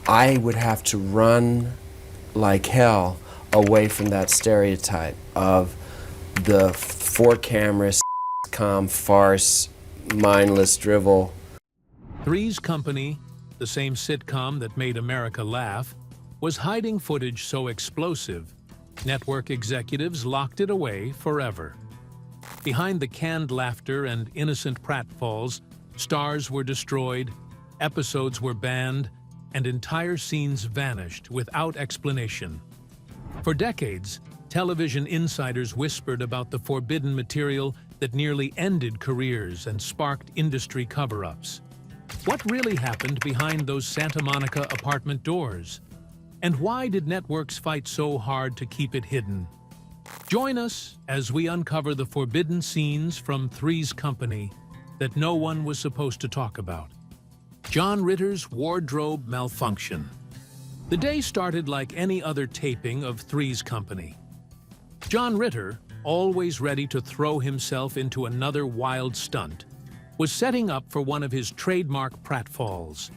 I would have to run like hell away from that stereotype of the four-camera sitcom farce, mindless drivel. Three's Company, the same sitcom that made America laugh, was hiding footage so explosive, network executives locked it away forever. Behind the canned laughter and innocent pratfalls, stars were destroyed, episodes were banned, and entire scenes vanished without explanation. For decades, television insiders whispered about the forbidden material that nearly ended careers and sparked industry cover-ups. What really happened behind those Santa Monica apartment doors? And why did networks fight so hard to keep it hidden? Join us as we uncover the forbidden scenes from Three's Company that no one was supposed to talk about. John Ritter's wardrobe malfunction. The day started like any other taping of Three's Company. John Ritter, always ready to throw himself into another wild stunt, was setting up for one of his trademark pratfalls.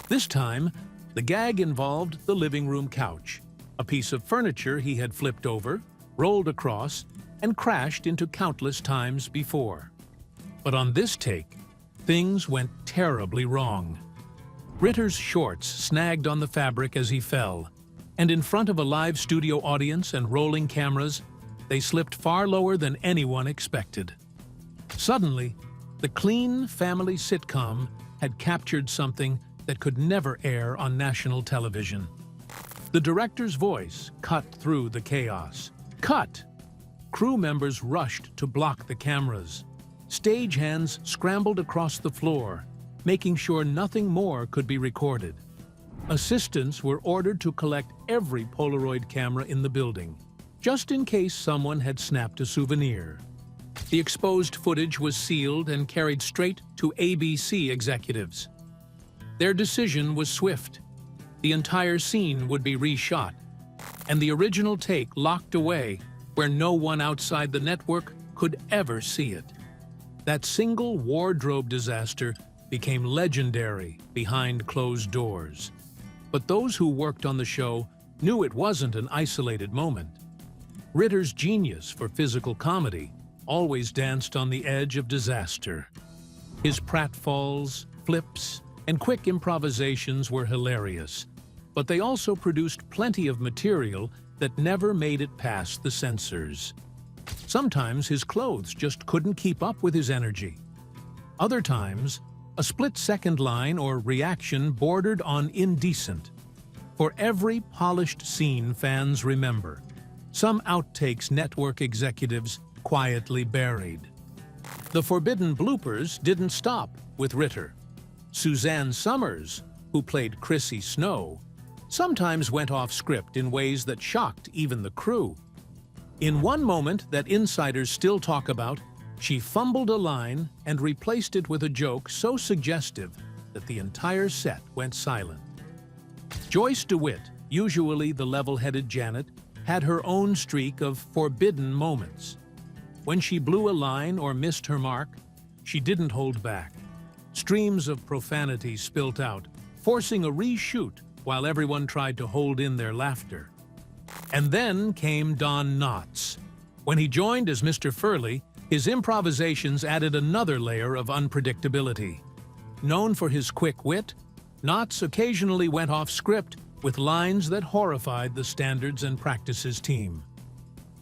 This time, the gag involved the living room couch, a piece of furniture he had flipped over, rolled across, and crashed into countless times before. But on this take, things went terribly wrong. Ritter's shorts snagged on the fabric as he fell, and in front of a live studio audience and rolling cameras, they slipped far lower than anyone expected. Suddenly, the clean family sitcom had captured something that could never air on national television. The director's voice cut through the chaos. Cut! Crew members rushed to block the cameras. Stagehands scrambled across the floor, making sure nothing more could be recorded. Assistants were ordered to collect every Polaroid camera in the building, just in case someone had snapped a souvenir. The exposed footage was sealed and carried straight to ABC executives. Their decision was swift. The entire scene would be reshot, and the original take locked away where no one outside the network could ever see it. That single wardrobe disaster became legendary behind closed doors. But those who worked on the show knew it wasn't an isolated moment. Ritter's genius for physical comedy always danced on the edge of disaster. His pratfalls, flips, and quick improvisations were hilarious, but they also produced plenty of material that never made it past the censors. Sometimes his clothes just couldn't keep up with his energy. Other times, a split-second line or reaction bordered on indecent. For every polished scene fans remember, some outtakes network executives quietly buried. The forbidden bloopers didn't stop with Ritter. Suzanne Summers, who played Chrissy Snow, sometimes went off script in ways that shocked even the crew. In one moment that insiders still talk about, she fumbled a line and replaced it with a joke so suggestive that the entire set went silent. Joyce DeWitt, usually the level-headed Janet, had her own streak of forbidden moments. When she blew a line or missed her mark, she didn't hold back. Streams of profanity spilt out, forcing a reshoot while everyone tried to hold in their laughter. And then came Don Knotts. When he joined as Mr. Furley, his improvisations added another layer of unpredictability. Known for his quick wit, Knotts occasionally went off script with lines that horrified the Standards and Practices team.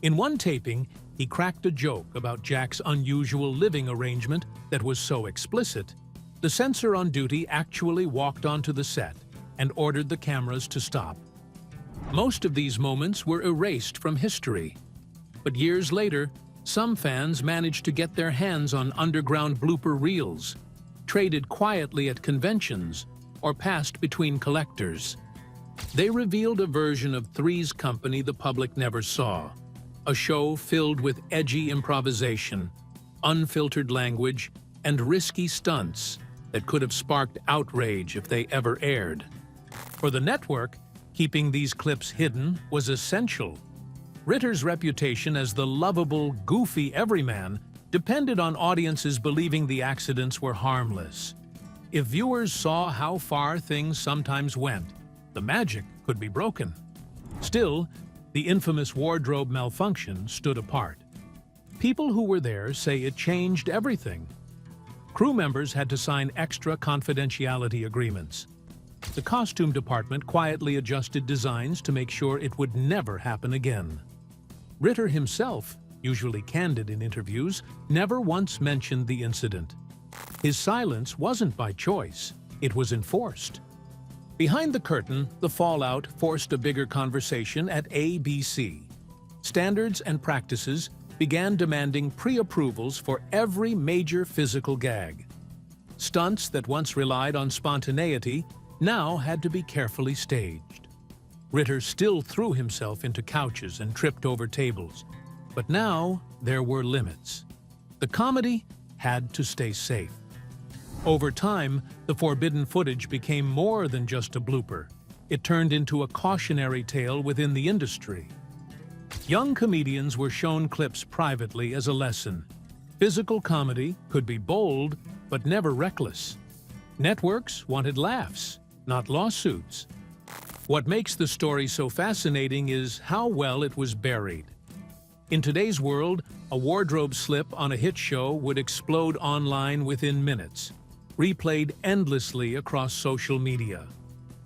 In one taping, he cracked a joke about Jack's unusual living arrangement that was so explicit, the censor on duty actually walked onto the set and ordered the cameras to stop. Most of these moments were erased from history. But years later, some fans managed to get their hands on underground blooper reels, traded quietly at conventions, or passed between collectors. They revealed a version of Three's Company the public never saw, a show filled with edgy improvisation, unfiltered language, and risky stunts that could have sparked outrage if they ever aired. For the network, keeping these clips hidden was essential. Ritter's reputation as the lovable, goofy everyman depended on audiences believing the accidents were harmless. If viewers saw how far things sometimes went, The magic could be broken. Still, the infamous wardrobe malfunction stood apart. People who were there say it changed everything. Crew members had to sign extra confidentiality agreements. The costume department quietly adjusted designs to make sure it would never happen again. Ritter himself, usually candid in interviews, never once mentioned the incident. His silence wasn't by choice, it was enforced. Behind the curtain, the fallout forced a bigger conversation at ABC. Standards and practices began demanding pre-approvals for every major physical gag. Stunts that once relied on spontaneity now had to be carefully staged. Ritter still threw himself into couches and tripped over tables, but now there were limits. The comedy had to stay safe. Over time, the forbidden footage became more than just a blooper. It turned into a cautionary tale within the industry. Young comedians were shown clips privately as a lesson. Physical comedy could be bold, but never reckless. Networks wanted laughs, not lawsuits. What makes the story so fascinating is how well it was buried. In today's world, a wardrobe slip on a hit show would explode online within minutes, replayed endlessly across social media.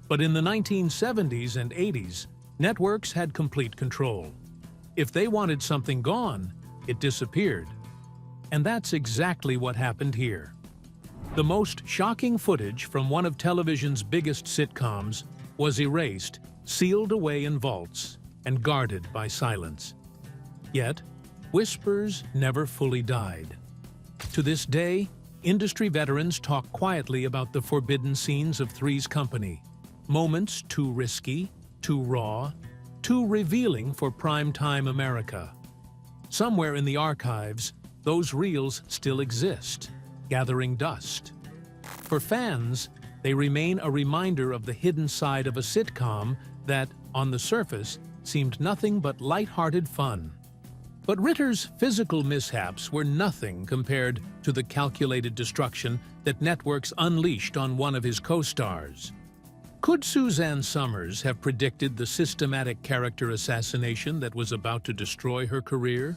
But in the 1970s and 80s, networks had complete control. If they wanted something gone, it disappeared. And that's exactly what happened here. The most shocking footage from one of television's biggest sitcoms was erased, sealed away in vaults, and guarded by silence. Yet, whispers never fully died. To this day, industry veterans talk quietly about the forbidden scenes of Three's Company. Moments too risky, too raw, too revealing for prime-time America. Somewhere in the archives, those reels still exist, gathering dust. For fans, they remain a reminder of the hidden side of a sitcom that, on the surface, seemed nothing but light-hearted fun. But Ritter's physical mishaps were nothing compared to the calculated destruction that networks unleashed on one of his co-stars. Could Suzanne Summers have predicted the systematic character assassination that was about to destroy her career?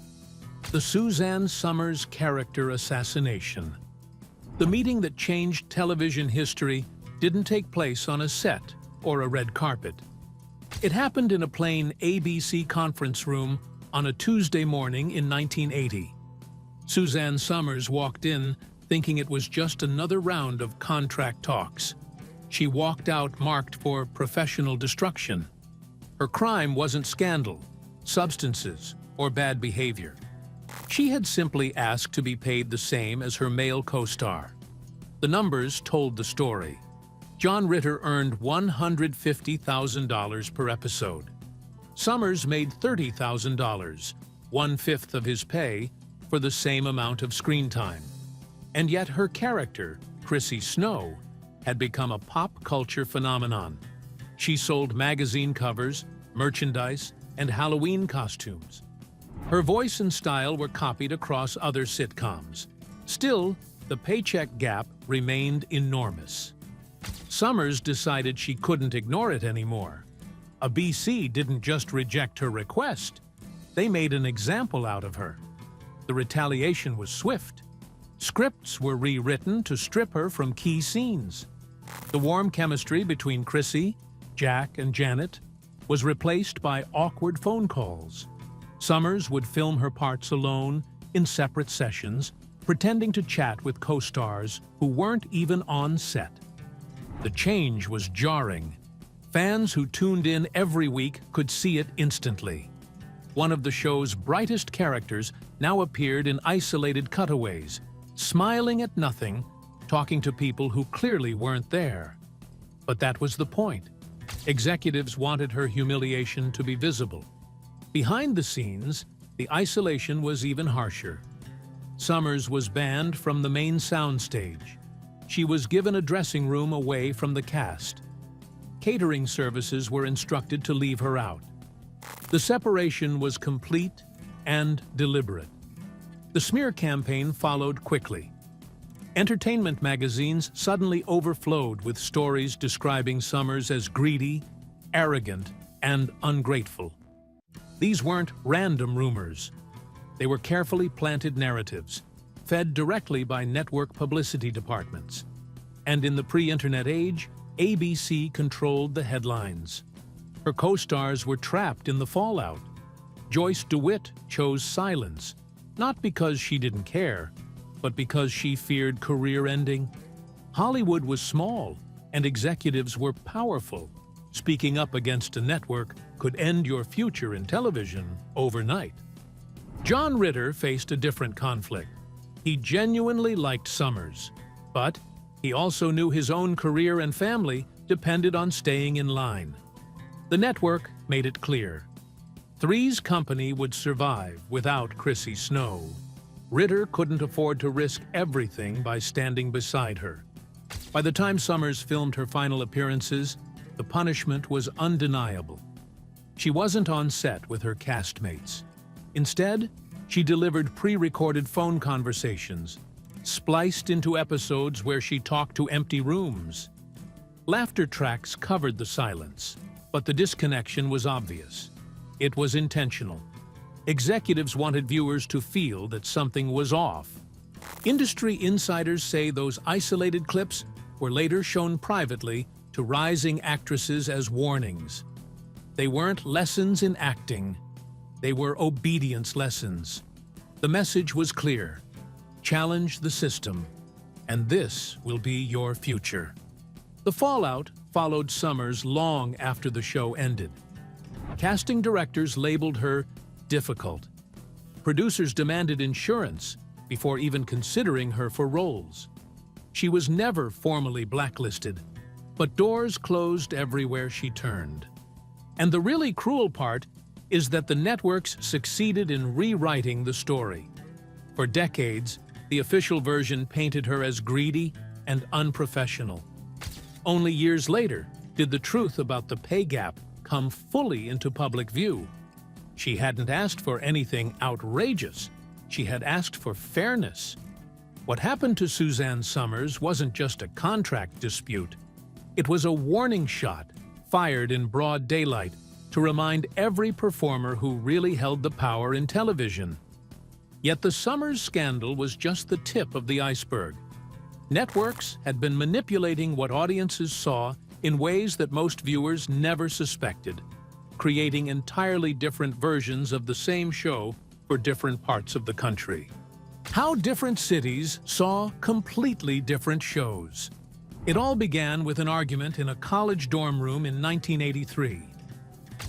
The Suzanne Summers character assassination. The meeting that changed television history didn't take place on a set or a red carpet. It happened in a plain ABC conference room on a Tuesday morning in 1980. Suzanne Summers walked in thinking it was just another round of contract talks. She walked out marked for professional destruction. Her crime wasn't scandal, substances, or bad behavior. She had simply asked to be paid the same as her male co-star. The numbers told the story. John Ritter earned $150,000 per episode. Summers made $30,000, one-fifth of his pay, for the same amount of screen time. And yet her character, Chrissy Snow, had become a pop culture phenomenon. She sold magazine covers, merchandise, and Halloween costumes. Her voice and style were copied across other sitcoms. Still, the paycheck gap remained enormous. Summers decided she couldn't ignore it anymore. ABC didn't just reject her request, they made an example out of her. The retaliation was swift. Scripts were rewritten to strip her from key scenes. The warm chemistry between Chrissy, Jack, and Janet was replaced by awkward phone calls. Summers would film her parts alone, in separate sessions, pretending to chat with co-stars who weren't even on set. The change was jarring. Fans who tuned in every week could see it instantly. One of the show's brightest characters now appeared in isolated cutaways, smiling at nothing, talking to people who clearly weren't there. But that was the point. Executives wanted her humiliation to be visible. Behind the scenes, the isolation was even harsher. Summers was banned from the main soundstage. She was given a dressing room away from the cast. Catering services were instructed to leave her out. The separation was complete and deliberate. The smear campaign followed quickly. Entertainment magazines suddenly overflowed with stories describing Summers as greedy, arrogant, and ungrateful. These weren't random rumors. They were carefully planted narratives, fed directly by network publicity departments. And in the pre-internet age, ABC controlled the headlines. Her co-stars were trapped in the fallout. Joyce DeWitt chose silence, not because she didn't care, but because she feared career ending. Hollywood was small, and executives were powerful. Speaking up against a network could end your future in television overnight. John Ritter faced a different conflict. He genuinely liked Summers, but he also knew his own career and family depended on staying in line. The network made it clear. Three's Company would survive without Chrissy Snow. Ritter couldn't afford to risk everything by standing beside her. By the time Summers filmed her final appearances, the punishment was undeniable. She wasn't on set with her castmates. Instead, she delivered pre-recorded phone conversations, spliced into episodes where she talked to empty rooms. Laughter tracks covered the silence, but the disconnection was obvious. It was intentional. Executives wanted viewers to feel that something was off. Industry insiders say those isolated clips were later shown privately to rising actresses as warnings. They weren't lessons in acting. They were obedience lessons. The message was clear. Challenge the system, and this will be your future. The fallout followed Summers long after the show ended. Casting directors labeled her difficult. Producers demanded insurance before even considering her for roles. She was never formally blacklisted, but doors closed everywhere she turned. And the really cruel part is that the networks succeeded in rewriting the story. For decades, the official version painted her as greedy and unprofessional. Only years later did the truth about the pay gap come fully into public view. She hadn't asked for anything outrageous. She had asked for fairness. What happened to Suzanne Summers wasn't just a contract dispute. It was a warning shot fired in broad daylight to remind every performer who really held the power in television. Yet the Summers scandal was just the tip of the iceberg. Networks had been manipulating what audiences saw in ways that most viewers never suspected, creating entirely different versions of the same show for different parts of the country. How different cities saw completely different shows. It all began with an argument in a college dorm room in 1983.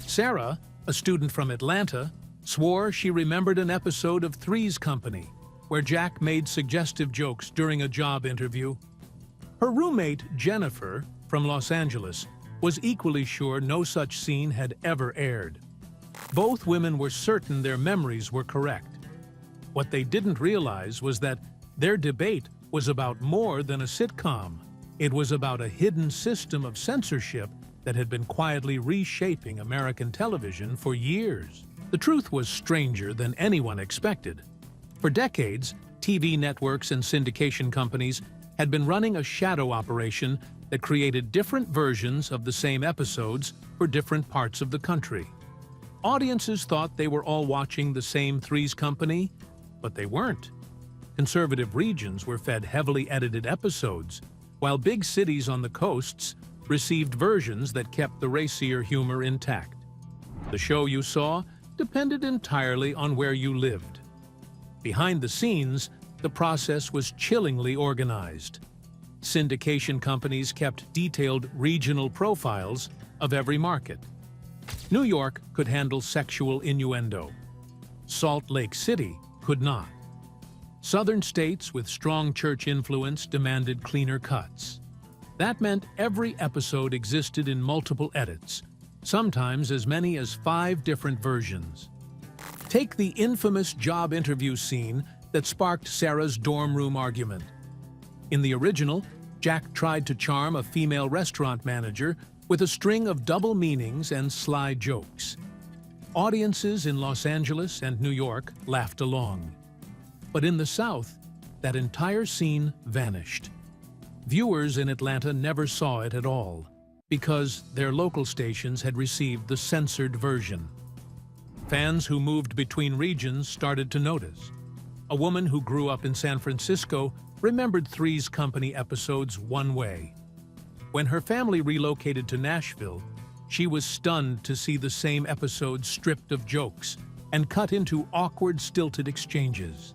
Sarah, a student from Atlanta, swore she remembered an episode of Three's Company, where Jack made suggestive jokes during a job interview. Her roommate, Jennifer, from Los Angeles, was equally sure no such scene had ever aired. Both women were certain their memories were correct. What they didn't realize was that their debate was about more than a sitcom. It was about a hidden system of censorship that had been quietly reshaping American television for years. The truth was stranger than anyone expected. For decades, TV networks and syndication companies had been running a shadow operation that created different versions of the same episodes for different parts of the country. Audiences thought they were all watching the same Three's Company, but they weren't. Conservative regions were fed heavily edited episodes, while big cities on the coasts received versions that kept the racier humor intact. The show you saw depended entirely on where you lived. Behind the scenes, the process was chillingly organized. Syndication companies kept detailed regional profiles of every market. New York could handle sexual innuendo. Salt Lake City could not. Southern states with strong church influence demanded cleaner cuts. That meant every episode existed in multiple edits, sometimes as many as 5 different versions. Take the infamous job interview scene that sparked Sarah's dorm room argument. In the original, Jack tried to charm a female restaurant manager with a string of double meanings and sly jokes. Audiences in Los Angeles and New York laughed along. But in the South, that entire scene vanished. Viewers in Atlanta never saw it at all, because their local stations had received the censored version. Fans who moved between regions started to notice. A woman who grew up in San Francisco remembered Three's Company episodes one way. When her family relocated to Nashville, she was stunned to see the same episodes stripped of jokes and cut into awkward, stilted exchanges.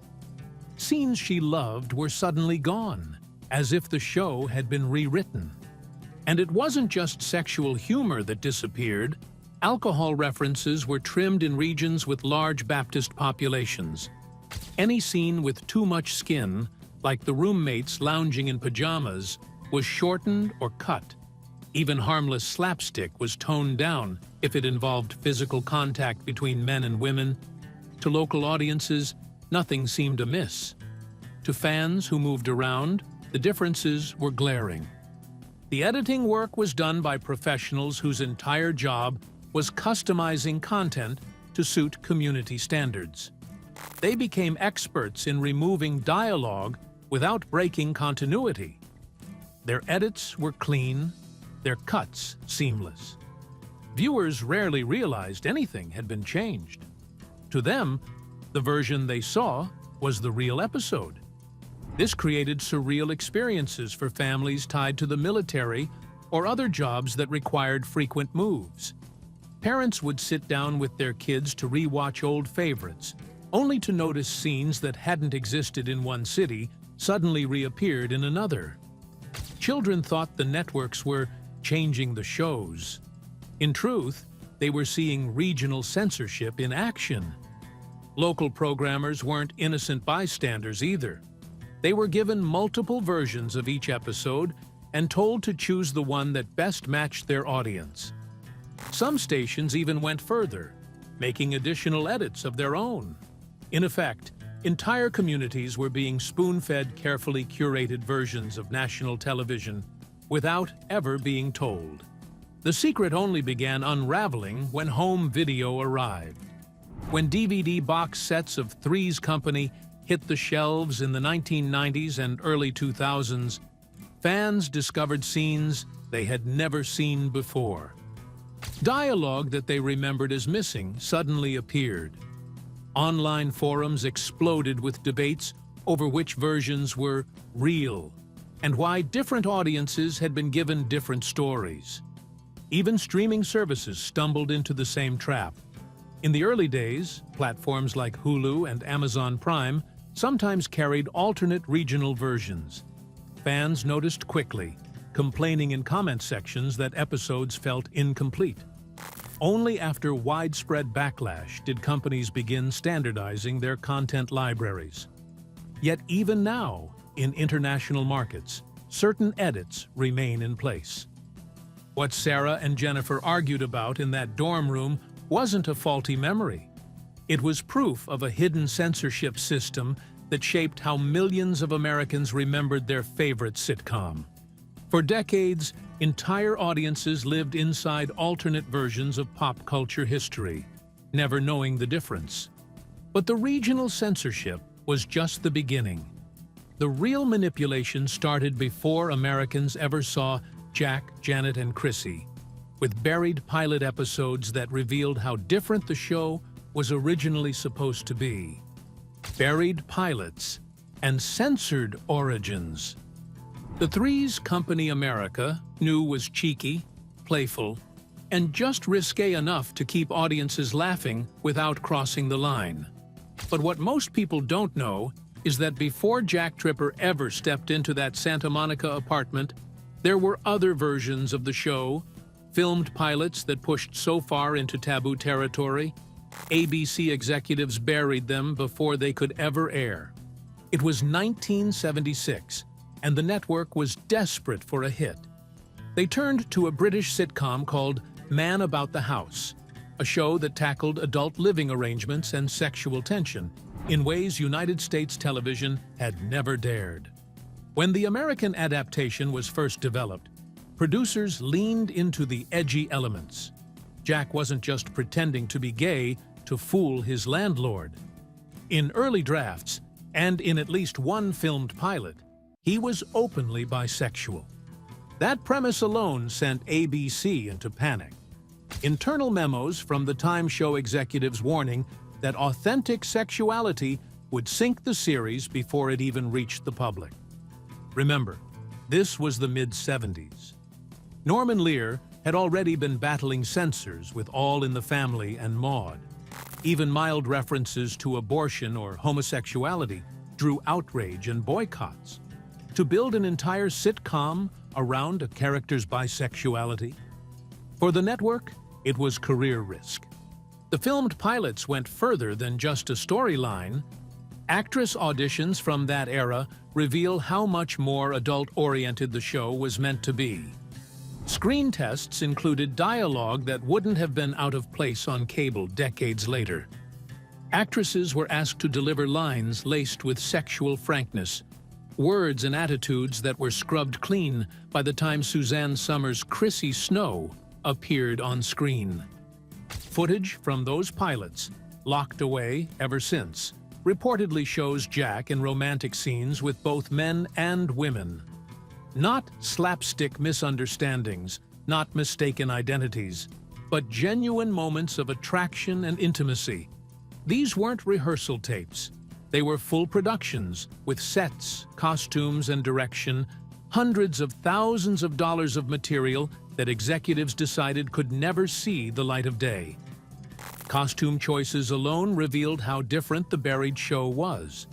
Scenes she loved were suddenly gone, as if the show had been rewritten. And it wasn't just sexual humor that disappeared. Alcohol references were trimmed in regions with large Baptist populations. Any scene with too much skin, like the roommates lounging in pajamas, was shortened or cut. Even harmless slapstick was toned down if it involved physical contact between men and women. To local audiences, nothing seemed amiss. To fans who moved around, the differences were glaring. The editing work was done by professionals whose entire job was customizing content to suit community standards. They became experts in removing dialogue without breaking continuity. Their edits were clean, their cuts seamless. Viewers rarely realized anything had been changed. To them, the version they saw was the real episode. This created surreal experiences for families tied to the military or other jobs that required frequent moves. Parents would sit down with their kids to re-watch old favorites, only to notice scenes that hadn't existed in one city suddenly reappeared in another. Children thought the networks were changing the shows. In truth, they were seeing regional censorship in action. Local programmers weren't innocent bystanders either. They were given multiple versions of each episode and told to choose the one that best matched their audience. Some stations even went further, making additional edits of their own. In effect, entire communities were being spoon-fed carefully curated versions of national television without ever being told. The secret only began unraveling when home video arrived. When DVD box sets of Three's Company hit the shelves in the 1990s and early 2000s, fans discovered scenes they had never seen before. Dialogue that they remembered as missing suddenly appeared. Online forums exploded with debates over which versions were real and why different audiences had been given different stories. Even streaming services stumbled into the same trap. In the early days, platforms like Hulu and Amazon Prime sometimes carried alternate regional versions. Fans noticed quickly, complaining in comment sections that episodes felt incomplete. Only after widespread backlash did companies begin standardizing their content libraries. Yet even now, in international markets, certain edits remain in place. What Sarah and Jennifer argued about in that dorm room wasn't a faulty memory. It was proof of a hidden censorship system that shaped how millions of Americans remembered their favorite sitcom. For decades, entire audiences lived inside alternate versions of pop culture history, never knowing the difference. But the regional censorship was just the beginning. The real manipulation started before Americans ever saw Jack, Janet, and Chrissy, with buried pilot episodes that revealed how different the show was originally supposed to be. Buried pilots and censored origins. The Three's Company America knew was cheeky, playful, and just risque enough to keep audiences laughing without crossing the line. But what most people don't know is that before Jack Tripper ever stepped into that Santa Monica apartment, there were other versions of the show, filmed pilots that pushed so far into taboo territory, ABC executives buried them before they could ever air. It was 1976, and the network was desperate for a hit. They turned to a British sitcom called Man About the House, a show that tackled adult living arrangements and sexual tension in ways United States television had never dared. When the American adaptation was first developed, producers leaned into the edgy elements. Jack wasn't just pretending to be gay to fool his landlord. In early drafts, and in at least one filmed pilot, he was openly bisexual. That premise alone sent ABC into panic. Internal memos from the Time show executives warning that authentic sexuality would sink the series before it even reached the public. Remember, this was the mid-70s. Norman Lear had already been battling censors with All in the Family and Maude. Even mild references to abortion or homosexuality drew outrage and boycotts. To build an entire sitcom around a character's bisexuality? For the network, it was career risk. The filmed pilots went further than just a storyline. Actress auditions from that era reveal how much more adult-oriented the show was meant to be. Screen tests included dialogue that wouldn't have been out of place on cable decades later. Actresses were asked to deliver lines laced with sexual frankness, words and attitudes that were scrubbed clean by the time Suzanne Summers' Chrissy Snow appeared on screen. Footage from those pilots, locked away ever since, reportedly shows Jack in romantic scenes with both men and women. Not slapstick misunderstandings, not mistaken identities, but genuine moments of attraction and intimacy. These weren't rehearsal tapes. They were full productions with sets, costumes, and direction, hundreds of thousands of dollars of material that executives decided could never see the light of day. Costume choices alone revealed how different the buried show was.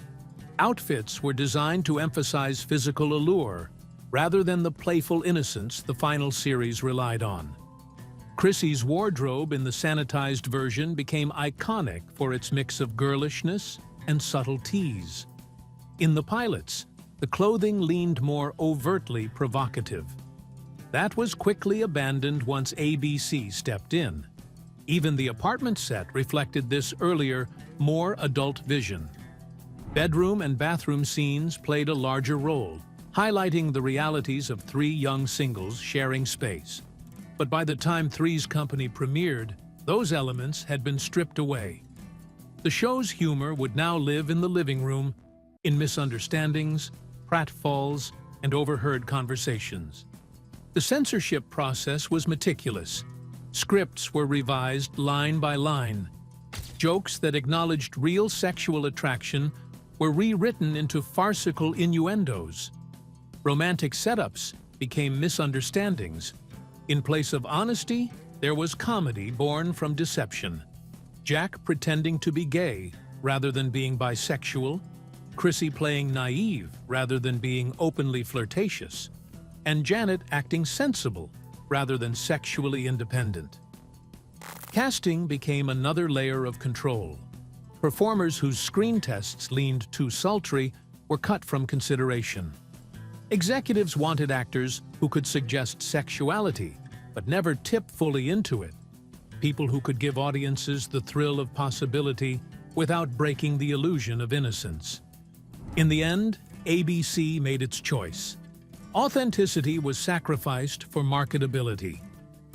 Outfits were designed to emphasize physical allure, rather than the playful innocence the final series relied on. Chrissy's wardrobe in the sanitized version became iconic for its mix of girlishness and subtle tease. In the pilots, the clothing leaned more overtly provocative. That was quickly abandoned once ABC stepped in. Even the apartment set reflected this earlier, more adult vision. Bedroom and bathroom scenes played a larger role, highlighting the realities of three young singles sharing space. But by the time Three's Company premiered, those elements had been stripped away. The show's humor would now live in the living room, in misunderstandings, pratfalls, and overheard conversations. The censorship process was meticulous. Scripts were revised line by line. Jokes that acknowledged real sexual attraction were rewritten into farcical innuendos. Romantic setups became misunderstandings. In place of honesty, there was comedy born from deception. Jack pretending to be gay rather than being bisexual, Chrissy playing naive rather than being openly flirtatious, and Janet acting sensible rather than sexually independent. Casting became another layer of control. Performers whose screen tests leaned too sultry were cut from consideration. Executives wanted actors who could suggest sexuality, but never tip fully into it. People who could give audiences the thrill of possibility without breaking the illusion of innocence. In the end, ABC made its choice. Authenticity was sacrificed for marketability.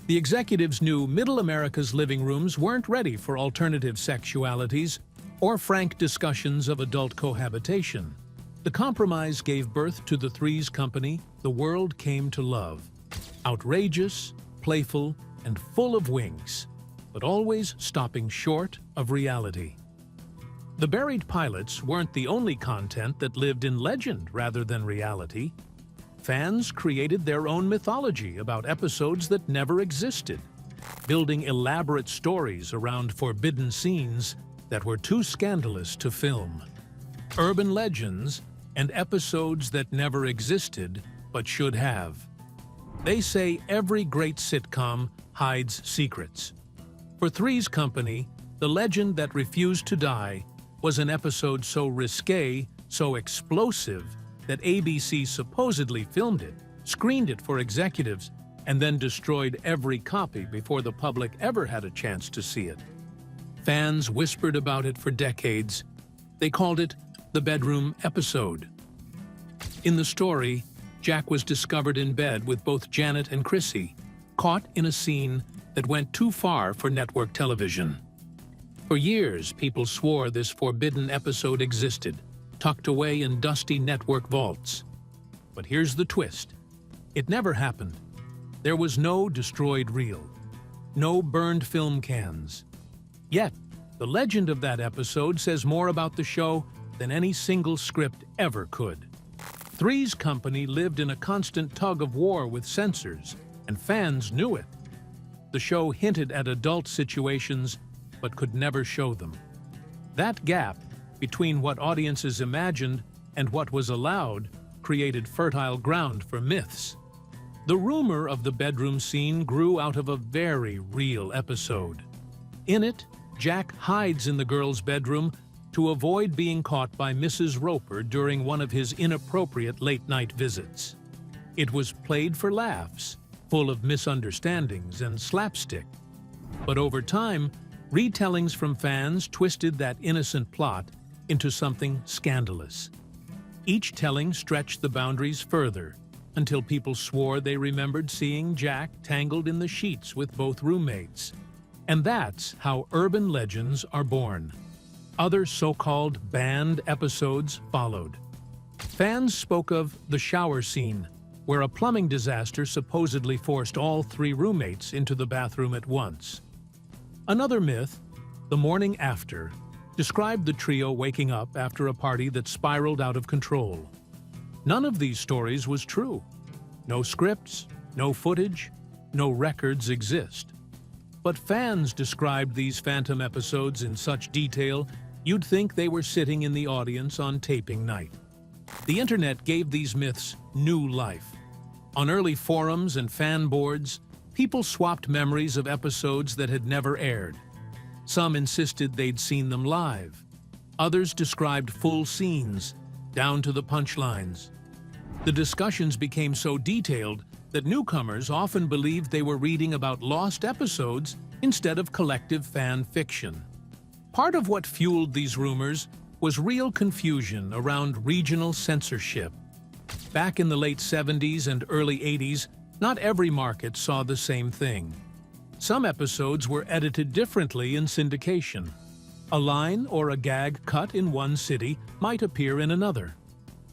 The executives knew Middle America's living rooms weren't ready for alternative sexualities or frank discussions of adult cohabitation. The compromise gave birth to the Three's Company the world came to love. Outrageous, playful, and full of wings, but always stopping short of reality. The buried pilots weren't the only content that lived in legend rather than reality. Fans created their own mythology about episodes that never existed, building elaborate stories around forbidden scenes that were too scandalous to film. Urban legends and episodes that never existed but should have. They say every great sitcom hides secrets. For Three's Company, the legend that refused to die was an episode so risque, so explosive, that ABC supposedly filmed it, screened it for executives, and then destroyed every copy before the public ever had a chance to see it. Fans whispered about it for decades. They called it the bedroom episode. In the story, Jack was discovered in bed with both Janet and Chrissy, caught in a scene that went too far for network television. For years, people swore this forbidden episode existed, tucked away in dusty network vaults. But here's the twist. It never happened. There was no destroyed reel, no burned film cans. Yet, the legend of that episode says more about the show than any single script ever could. Three's Company lived in a constant tug-of-war with censors, and fans knew it. The show hinted at adult situations, but could never show them. That gap between what audiences imagined and what was allowed created fertile ground for myths. The rumor of the bedroom scene grew out of a very real episode. In it, Jack hides in the girl's bedroom to avoid being caught by Mrs. Roper during one of his inappropriate late-night visits. It was played for laughs, full of misunderstandings and slapstick. But over time, retellings from fans twisted that innocent plot into something scandalous. Each telling stretched the boundaries further, until people swore they remembered seeing Jack tangled in the sheets with both roommates. And that's how urban legends are born. Other so-called banned episodes followed. Fans spoke of the shower scene, where a plumbing disaster supposedly forced all three roommates into the bathroom at once. Another myth, the morning after, described the trio waking up after a party that spiraled out of control. None of these stories was true. No scripts, no footage, no records exist. But fans described these phantom episodes in such detail, you'd think they were sitting in the audience on taping night. The internet gave these myths new life. On early forums and fan boards, people swapped memories of episodes that had never aired. Some insisted they'd seen them live. Others described full scenes, down to the punchlines. The discussions became so detailed that newcomers often believed they were reading about lost episodes instead of collective fan fiction. Part of what fueled these rumors was real confusion around regional censorship. Back in the late 70s and early 80s, not every market saw the same thing. Some episodes were edited differently in syndication. A line or a gag cut in one city might appear in another.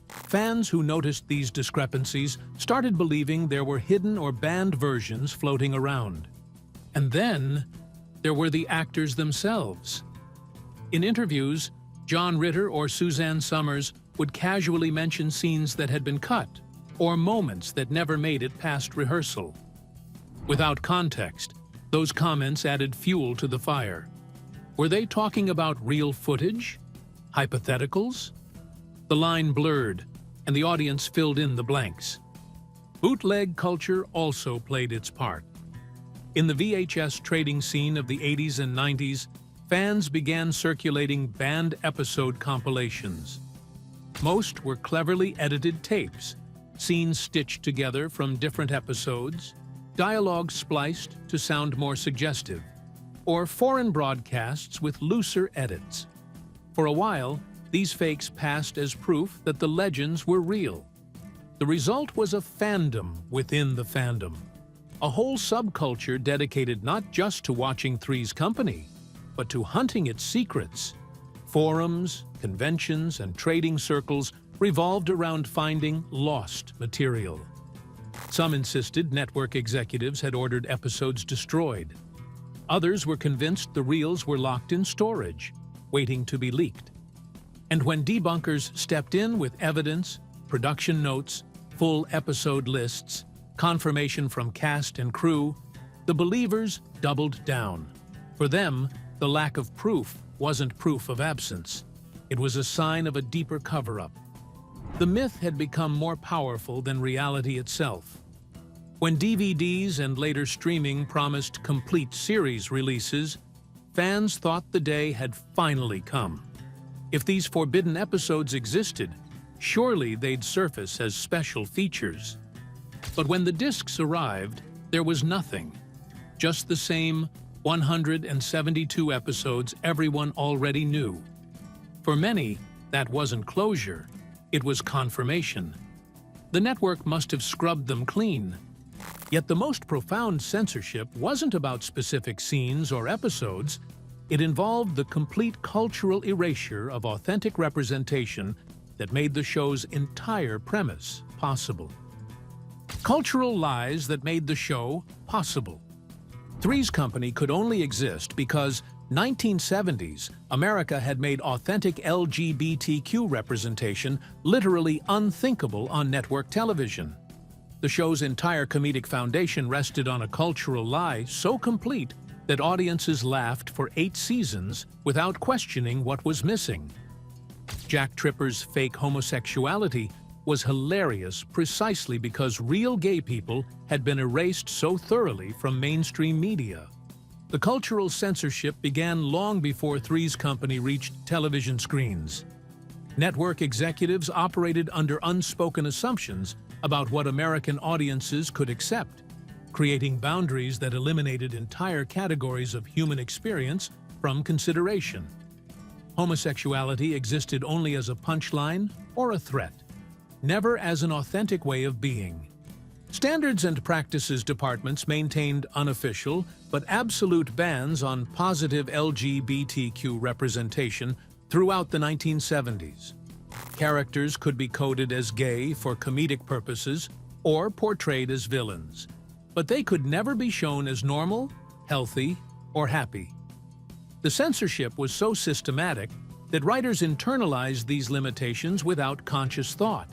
Fans who noticed these discrepancies started believing there were hidden or banned versions floating around. And then, there were the actors themselves. In interviews, John Ritter or Suzanne Summers would casually mention scenes that had been cut, or moments that never made it past rehearsal. Without context, those comments added fuel to the fire. Were they talking about real footage? Hypotheticals? The line blurred, and the audience filled in the blanks. Bootleg culture also played its part. In the VHS trading scene of the 80s and 90s, fans began circulating banned episode compilations. Most were cleverly edited tapes, scenes stitched together from different episodes, dialogue spliced to sound more suggestive, or foreign broadcasts with looser edits. For a while, these fakes passed as proof that the legends were real. The result was a fandom within the fandom, a whole subculture dedicated not just to watching Three's Company, but to hunting its secrets. Forums, conventions, and trading circles revolved around finding lost material. Some insisted network executives had ordered episodes destroyed. Others were convinced the reels were locked in storage, waiting to be leaked. And when debunkers stepped in with evidence, production notes, full episode lists, confirmation from cast and crew, the believers doubled down. For them, the lack of proof wasn't proof of absence. It was a sign of a deeper cover-up. The myth had become more powerful than reality itself. When DVDs and later streaming promised complete series releases, fans thought the day had finally come. If these forbidden episodes existed, surely they'd surface as special features. But when the discs arrived, there was nothing. Just the same 172 episodes everyone already knew. For many, that wasn't closure, it was confirmation. The network must have scrubbed them clean. Yet the most profound censorship wasn't about specific scenes or episodes. It involved the complete cultural erasure of authentic representation that made the show's entire premise possible. Cultural lies that made the show possible. Three's Company could only exist because 1970s America had made authentic LGBTQ representation literally unthinkable on network television. The show's entire comedic foundation rested on a cultural lie so complete that audiences laughed for 8 seasons without questioning what was missing. Jack Tripper's fake homosexuality was hilarious precisely because real gay people had been erased so thoroughly from mainstream media. The cultural censorship began long before Three's Company reached television screens. Network executives operated under unspoken assumptions about what American audiences could accept, creating boundaries that eliminated entire categories of human experience from consideration. Homosexuality existed only as a punchline or a threat, never as an authentic way of being. Standards and Practices departments maintained unofficial but absolute bans on positive LGBTQ representation throughout the 1970s. Characters could be coded as gay for comedic purposes or portrayed as villains, but they could never be shown as normal, healthy, or happy. The censorship was so systematic that writers internalized these limitations without conscious thought.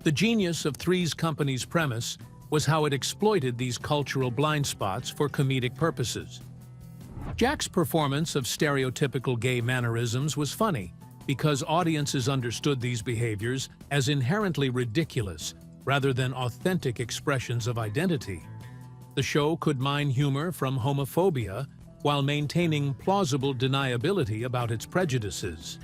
The genius of Three's Company's premise was how it exploited these cultural blind spots for comedic purposes. Jack's performance of stereotypical gay mannerisms was funny because audiences understood these behaviors as inherently ridiculous rather than authentic expressions of identity. The show could mine humor from homophobia while maintaining plausible deniability about its prejudices.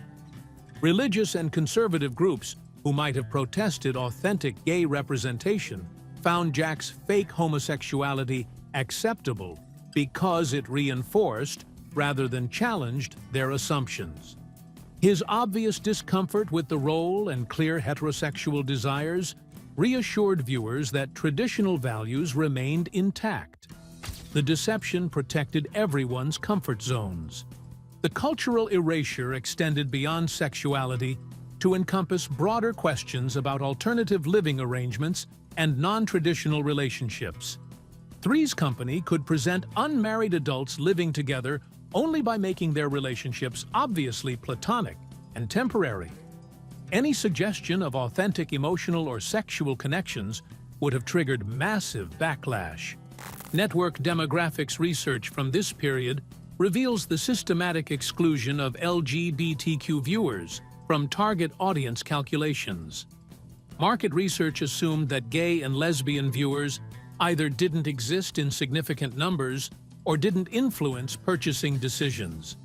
Religious and conservative groups who might have protested authentic gay representation found Jack's fake homosexuality acceptable because it reinforced, rather than challenged, their assumptions. His obvious discomfort with the role and clear heterosexual desires reassured viewers that traditional values remained intact. The deception protected everyone's comfort zones. The cultural erasure extended beyond sexuality to encompass broader questions about alternative living arrangements and non-traditional relationships. Three's Company could present unmarried adults living together only by making their relationships obviously platonic and temporary. Any suggestion of authentic emotional or sexual connections would have triggered massive backlash. Network demographics research from this period reveals the systematic exclusion of LGBTQ viewers from target audience calculations. Market research assumed that gay and lesbian viewers either didn't exist in significant numbers or didn't influence purchasing decisions.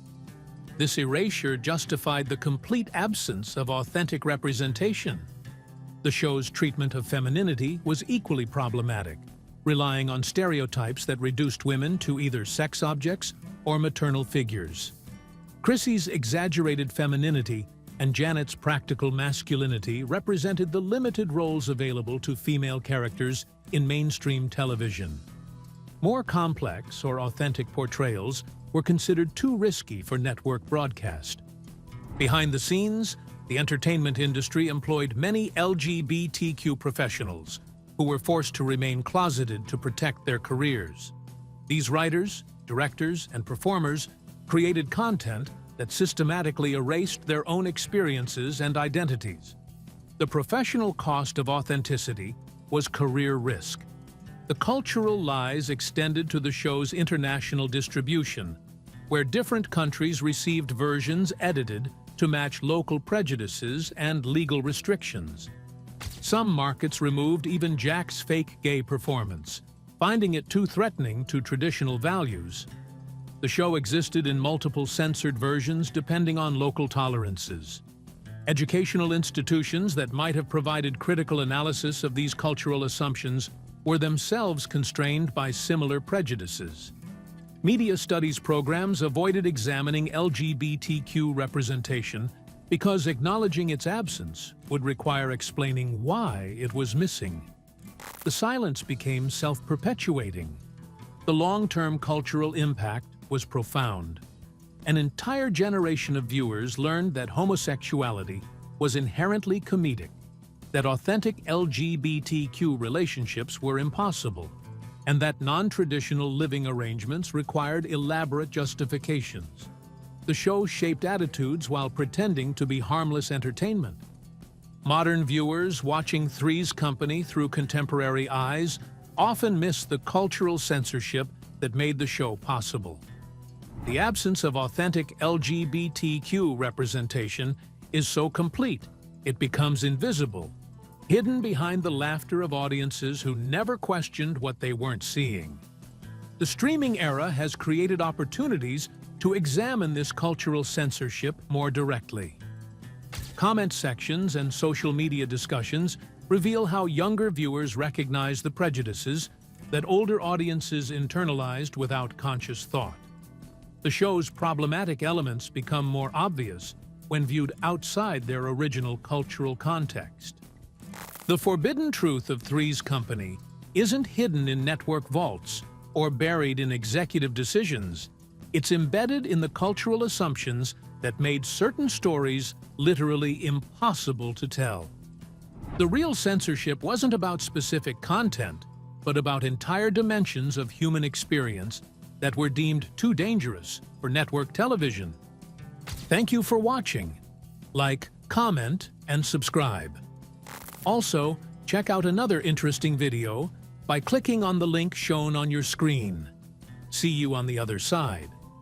This erasure justified the complete absence of authentic representation. The show's treatment of femininity was equally problematic, relying on stereotypes that reduced women to either sex objects or maternal figures. Chrissy's exaggerated femininity and Janet's practical masculinity represented the limited roles available to female characters in mainstream television. More complex or authentic portrayals were considered too risky for network broadcast. Behind the scenes, the entertainment industry employed many LGBTQ professionals who were forced to remain closeted to protect their careers. These writers, directors, and performers created content that systematically erased their own experiences and identities. The professional cost of authenticity was career risk. The cultural lies extended to the show's international distribution, where different countries received versions edited to match local prejudices and legal restrictions. Some markets removed even Jack's fake gay performance, finding it too threatening to traditional values. The show existed in multiple censored versions depending on local tolerances. Educational institutions that might have provided critical analysis of these cultural assumptions were themselves constrained by similar prejudices. Media studies programs avoided examining LGBTQ representation because acknowledging its absence would require explaining why it was missing. The silence became self-perpetuating. The long-term cultural impact was profound. An entire generation of viewers learned that homosexuality was inherently comedic. that authentic LGBTQ relationships were impossible, and that non-traditional living arrangements required elaborate justifications. The show shaped attitudes while pretending to be harmless entertainment. Modern viewers watching Three's Company through contemporary eyes often miss the cultural censorship that made the show possible. The absence of authentic LGBTQ representation is so complete, it becomes invisible, hidden behind the laughter of audiences who never questioned what they weren't seeing. The streaming era has created opportunities to examine this cultural censorship more directly. Comment sections and social media discussions reveal how younger viewers recognize the prejudices that older audiences internalized without conscious thought. The show's problematic elements become more obvious when viewed outside their original cultural context. The forbidden truth of Three's Company isn't hidden in network vaults or buried in executive decisions. It's embedded in the cultural assumptions that made certain stories literally impossible to tell. The real censorship wasn't about specific content, but about entire dimensions of human experience that were deemed too dangerous for network television. Thank you for watching. Like, comment, and subscribe. Also, check out another interesting video by clicking on the link shown on your screen. See you on the other side.